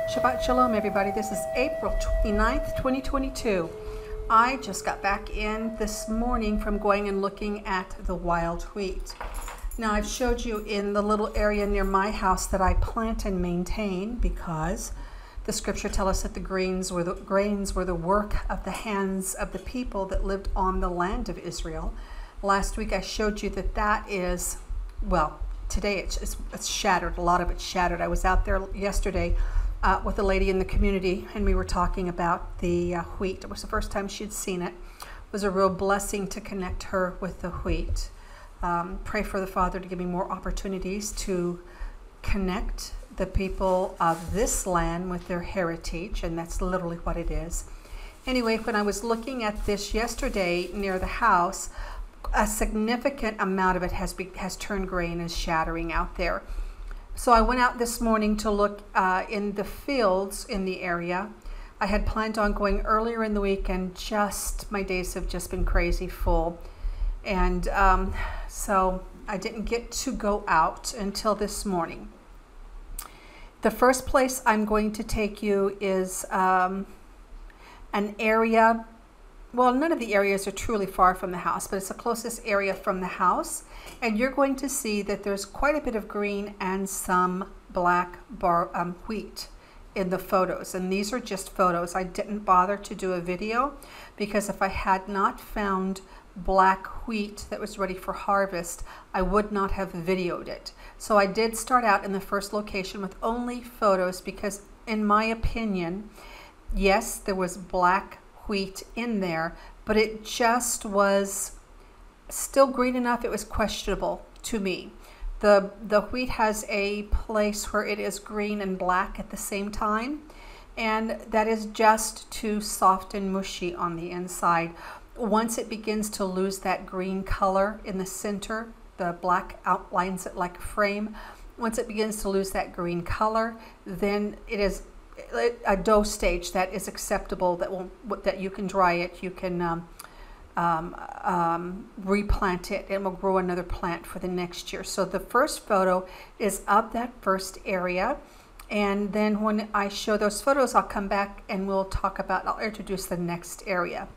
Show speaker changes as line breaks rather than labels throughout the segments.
Shabbat Shalom, everybody. This is April 29th, 2022. I just got back in this morning from going and looking at the wild wheat. Now, I've showed you in the little area near my house that I plant and maintain because the scripture tells us that the grains were the work of the hands of the people that lived on the land of Israel. Last week, I showed you that is, well, today it's shattered. A lot of it's shattered. I was out there yesterday with a lady in the community, and we were talking about the wheat. It was the first time she'd seen it. It was a real blessing to connect her with the wheat. Pray for the Father to give me more opportunities to connect the people of this land with their heritage, and that's literally what it is. Anyway, when I was looking at this yesterday near the house, a significant amount of it has turned gray and is shattering out there. So I went out this morning to look in the fields in the area. I had planned on going earlier in the week, and my days have just been crazy full. And so I didn't get to go out until this morning. The first place I'm going to take you is an area. Well, none of the areas are truly far from the house, but it's the closest area from the house. And you're going to see that there's quite a bit of green and some black wheat in the photos. And these are just photos. I didn't bother to do a video because if I had not found black wheat that was ready for harvest, I would not have videoed it. So I did start out in the first location with only photos because, in my opinion, yes, there was black wheat in there, but it just was still green enough. It was questionable to me. The wheat has a place where it is green and black at the same time, and that is just too soft and mushy on the inside. Once it begins to lose that green color in the center, the black outlines it like a frame. Once it begins to lose that green color, then it is a dough stage that is acceptable, that you can dry it, you can replant it, and will grow another plant for the next year. So the first photo is of that first area, and then when I show those photos, I'll come back and I'll introduce the next area.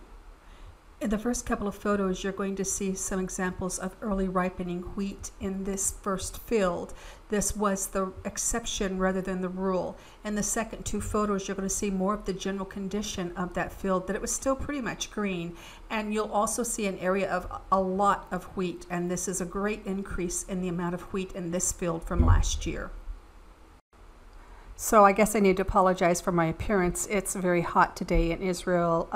In the first couple of photos, you're going to see some examples of early ripening wheat in this first field. This was the exception rather than the rule. In the second two photos, you're going to see more of the general condition of that field, that it was still pretty much green. And you'll also see an area of a lot of wheat, and this is a great increase in the amount of wheat in this field from last year. So I guess I need to apologize for my appearance. It's very hot today in Israel.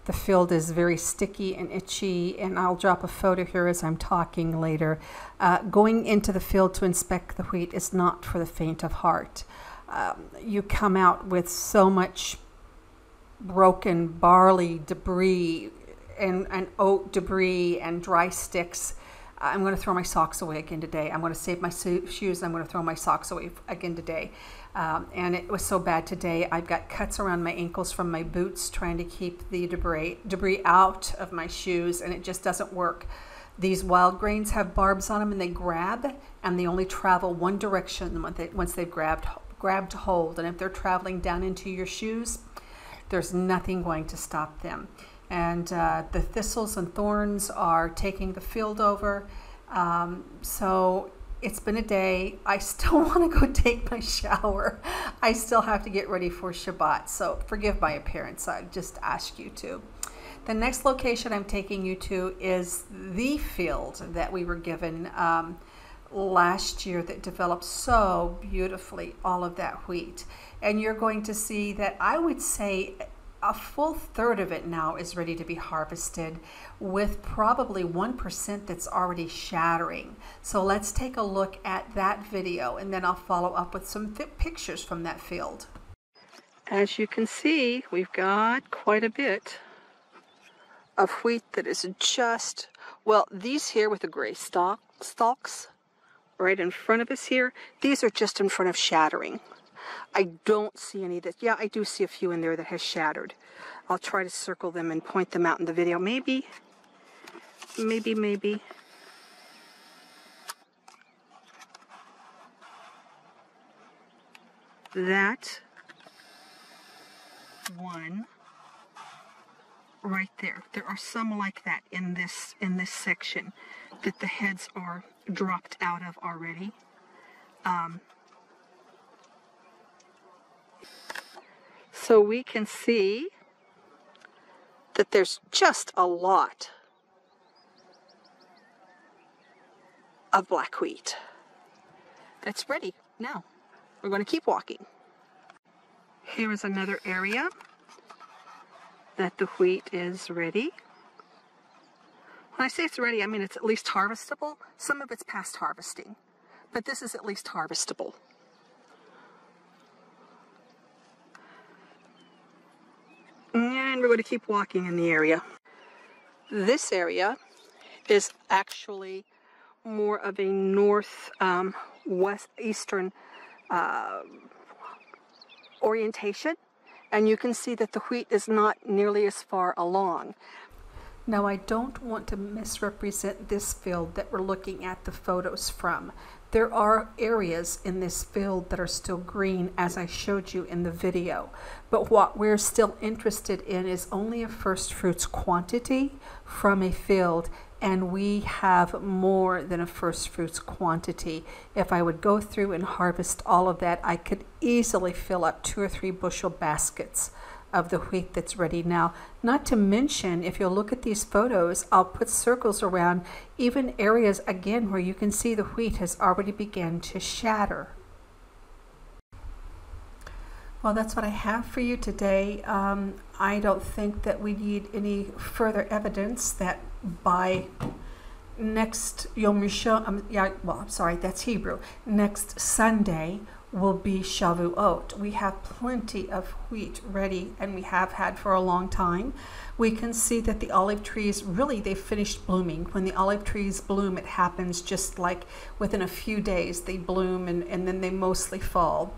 The field is very sticky and itchy, and I'll drop a photo here as I'm talking later. Going into the field to inspect the wheat is not for the faint of heart. You come out with so much broken barley debris and oat debris and dry sticks. I'm going to throw my socks away again today. I'm going to save my shoes. I'm going to throw my socks away again today. And it was so bad today. I've got cuts around my ankles from my boots trying to keep the debris out of my shoes, and it just doesn't work. These wild grains have barbs on them, and they grab, and they only travel one direction once they've grabbed hold. And if they're traveling down into your shoes, there's nothing going to stop them. And the thistles and thorns are taking the field over. So it's been a day. I still want to go take my shower. I still have to get ready for Shabbat. So forgive my appearance. I just ask you to. The next location I'm taking you to is the field that we were given last year that developed so beautifully, all of that wheat. And you're going to see that I would say a full third of it now is ready to be harvested, with probably 1% that's already shattering. So let's take a look at that video, and then I'll follow up with some pictures from that field. As you can see, we've got quite a bit of wheat that is just, well, these here with the gray stalks right in front of us here, these are just in front of shattering. I don't see any that, yeah, I do see a few in there that has shattered. I'll try to circle them and point them out in the video. Maybe. That one right there. There are some like that in this section that the heads are dropped out of already. So we can see that there's just a lot of black wheat that's ready. Now we're going to keep walking. Here is another area that the wheat is ready. When I say it's ready, I mean it's at least harvestable. Some of it's past harvesting, but this is at least harvestable. And we're going to keep walking in the area. This area is actually more of a north-eastern orientation, and you can see that the wheat is not nearly as far along. Now, I don't want to misrepresent this field that we're looking at the photos from. There are areas in this field that are still green, as I showed you in the video. But what we're still interested in is only a first fruits quantity from a field, and we have more than a first fruits quantity. If I would go through and harvest all of that, I could easily fill up 2 or 3 bushel baskets of the wheat that's ready now. Not to mention, if you'll look at these photos, I'll put circles around even areas again where you can see the wheat has already begun to shatter. Well, that's what I have for you today. I don't think that we need any further evidence that by next Yom Rishon, that's Hebrew, next Sunday will be Shavuot. We have plenty of wheat ready, and we have had for a long time. We can see that the olive trees, really, they've finished blooming. When the olive trees bloom, it happens just like within a few days they bloom, and then they mostly fall.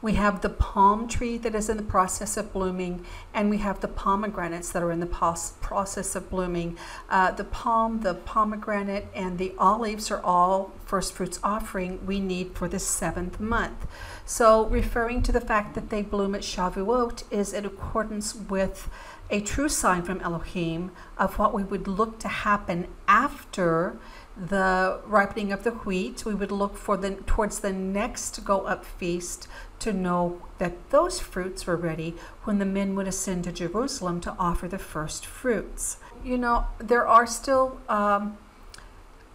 We have the palm tree that is in the process of blooming, and we have the pomegranates that are in the process of blooming. The palm, the pomegranate, and the olives are all first fruits offering we need for the 7th month. So referring to the fact that they bloom at Shavuot is in accordance with a true sign from Elohim of what we would look to happen after the ripening of the wheat. We would look for towards the next go up feast to know that those fruits were ready when the men would ascend to Jerusalem to offer the first fruits. You know, there are still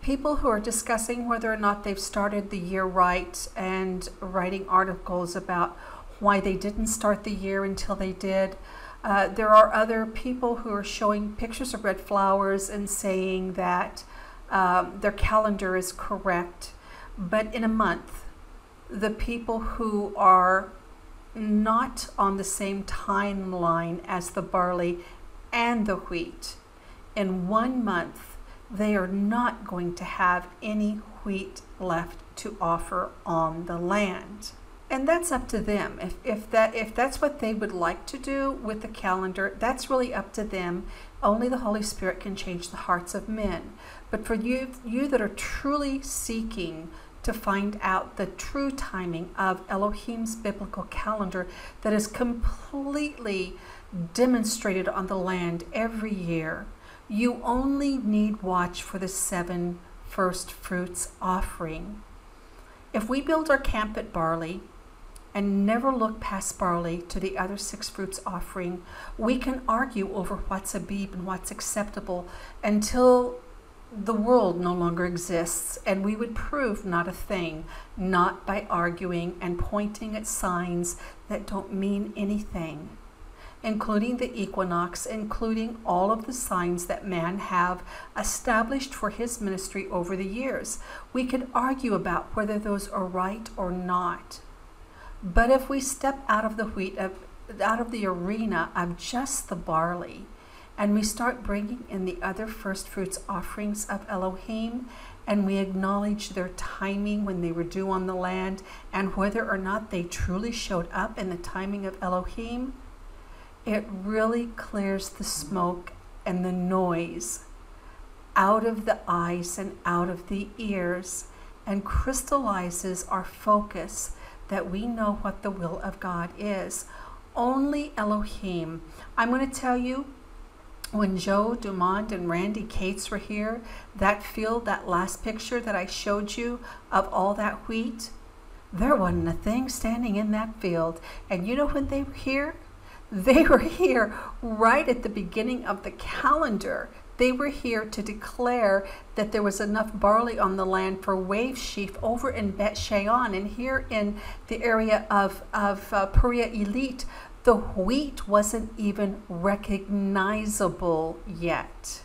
people who are discussing whether or not they've started the year right and writing articles about why they didn't start the year until they did. There are other people who are showing pictures of red flowers and saying that their calendar is correct, but in a month, the people who are not on the same timeline as the barley and the wheat, in 1 month, they are not going to have any wheat left to offer on the land. And that's up to them. If that's what they would like to do with the calendar, that's really up to them. Only the Holy Spirit can change the hearts of men. But for you that are truly seeking to find out the true timing of Elohim's biblical calendar that is completely demonstrated on the land every year, you only need watch for the 7 first fruits offering. If we build our camp at barley and never look past barley to the other 6 fruits offering, we can argue over what's Abib and what's acceptable until the world no longer exists, and we would prove not a thing, not by arguing and pointing at signs that don't mean anything, including the equinox, including all of the signs that man have established for his ministry over the years. We could argue about whether those are right or not. But if we step out of the wheat, out of the arena of just the barley, and we start bringing in the other first fruits offerings of Elohim, and we acknowledge their timing when they were due on the land, and whether or not they truly showed up in the timing of Elohim, it really clears the smoke and the noise out of the eyes and out of the ears, and crystallizes our focus that we know what the will of God is. only Elohim. I'm going to tell you, when Joe Dumont and Randy Cates were here, that field, that last picture that I showed you of all that wheat, there wasn't a thing standing in that field. And you know when they were here? They were here right at the beginning of the calendar. They were here to declare that there was enough barley on the land for wave sheaf over in Bet Shean. And here in the area of Perea Elite, the wheat wasn't even recognizable yet.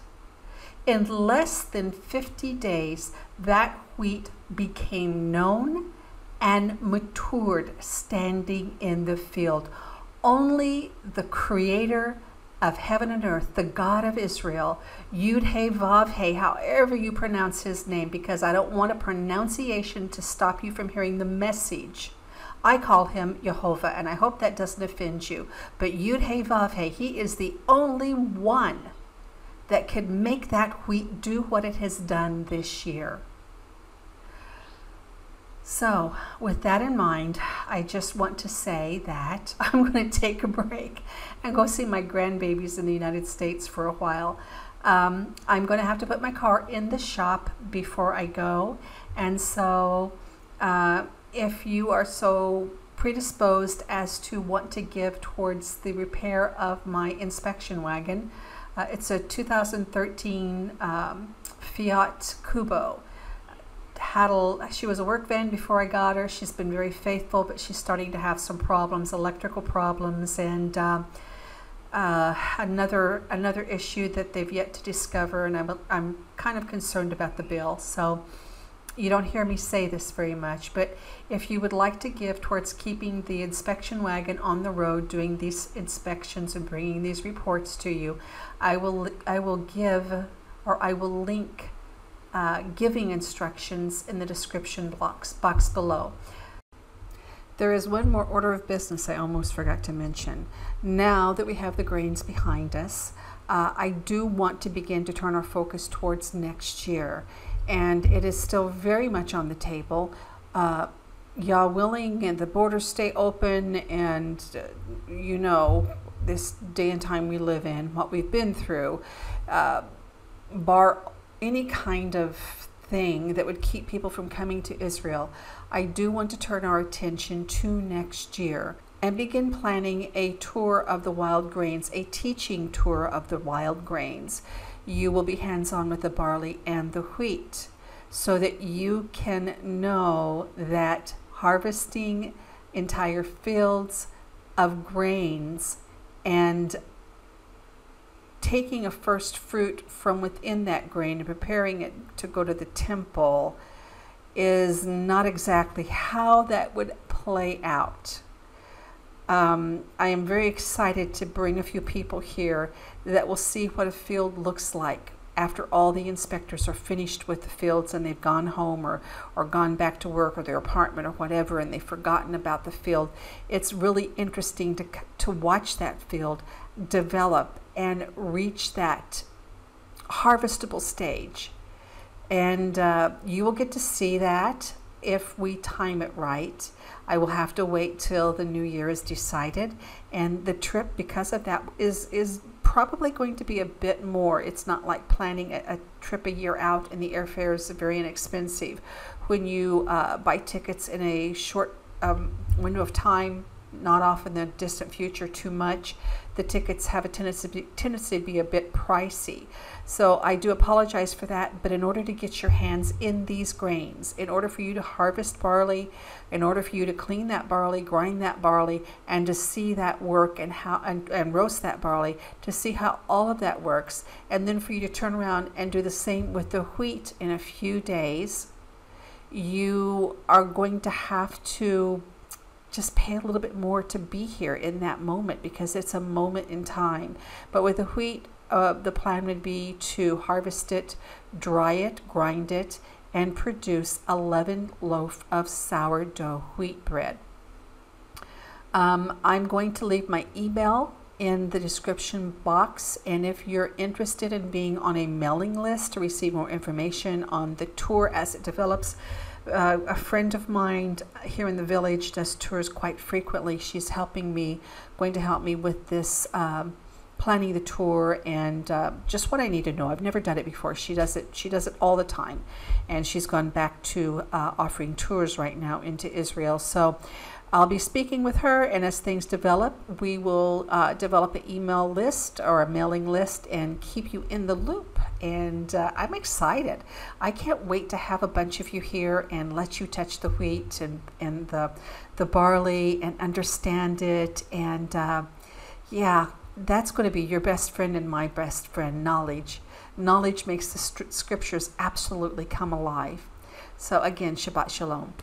In less than 50 days, that wheat became known and matured standing in the field. Only the creator of heaven and earth, the God of Israel, Yud-He-Vav-He, however you pronounce his name, because I don't want a pronunciation to stop you from hearing the message. I call him Jehovah, and I hope that doesn't offend you. But Yud-He-Vav-He, he is the only one that can make that wheat do what it has done this year. So with that in mind, I just want to say that I'm going to take a break and go see my grandbabies in the United States for a while. I'm going to have to put my car in the shop before I go. And so if you are so predisposed as to want to give towards the repair of my inspection wagon, it's a 2013 Fiat Kubo. She was a work van before I got her. She's been very faithful, but she's starting to have some problems, electrical problems, and another issue that they've yet to discover. And I'm kind of concerned about the bill. So you don't hear me say this very much, but if you would like to give towards keeping the inspection wagon on the road, doing these inspections and bringing these reports to you, I will link giving instructions in the description box below. There is one more order of business I almost forgot to mention. Now that we have the grains behind us, I do want to begin to turn our focus towards next year, and it is still very much on the table. Yah willing, and the borders stay open, and you know, this day and time we live in, what we've been through, bar any kind of thing that would keep people from coming to Israel, I do want to turn our attention to next year and begin planning a tour of the wild grains, a teaching tour of the wild grains. You will be hands-on with the barley and the wheat so that you can know that harvesting entire fields of grains and taking a first fruit from within that grain and preparing it to go to the temple is not exactly how that would play out. I am very excited to bring a few people here that will see what a field looks like after all the inspectors are finished with the fields and they've gone home or gone back to work or their apartment or whatever, and they've forgotten about the field. It's really interesting to watch that field develop and reach that harvestable stage. And you will get to see that if we time it right. I will have to wait till the new year is decided, and the trip, because of that, is probably going to be a bit more. It's not like planning a trip a year out, and the airfare is very inexpensive. When you buy tickets in a short window of time, not off in the distant future too much, the tickets have a tendency to be a bit pricey. So I do apologize for that, but in order to get your hands in these grains, in order for you to harvest barley, in order for you to clean that barley, grind that barley, and to see that work and how and roast that barley, to see how all of that works, and then for you to turn around and do the same with the wheat in a few days, you are going to have to just pay a little bit more to be here in that moment, because it's a moment in time. But with the wheat, the plan would be to harvest it, dry it, grind it, and produce a leavened loaf of sourdough wheat bread. I'm going to leave my email in the description box. And if you're interested in being on a mailing list to receive more information on the tour as it develops, a friend of mine here in the village does tours quite frequently. She's going to help me with this planning the tour and just what I need to know. I've never done it before. She does it all the time, and she's gone back to offering tours right now into Israel. So I'll be speaking with her, and as things develop, we will develop an email list or a mailing list and keep you in the loop. And I'm excited. I can't wait to have a bunch of you here and let you touch the wheat and the barley and understand it. And yeah, that's going to be your best friend and my best friend, knowledge. Knowledge makes the scriptures absolutely come alive. So again, Shabbat Shalom.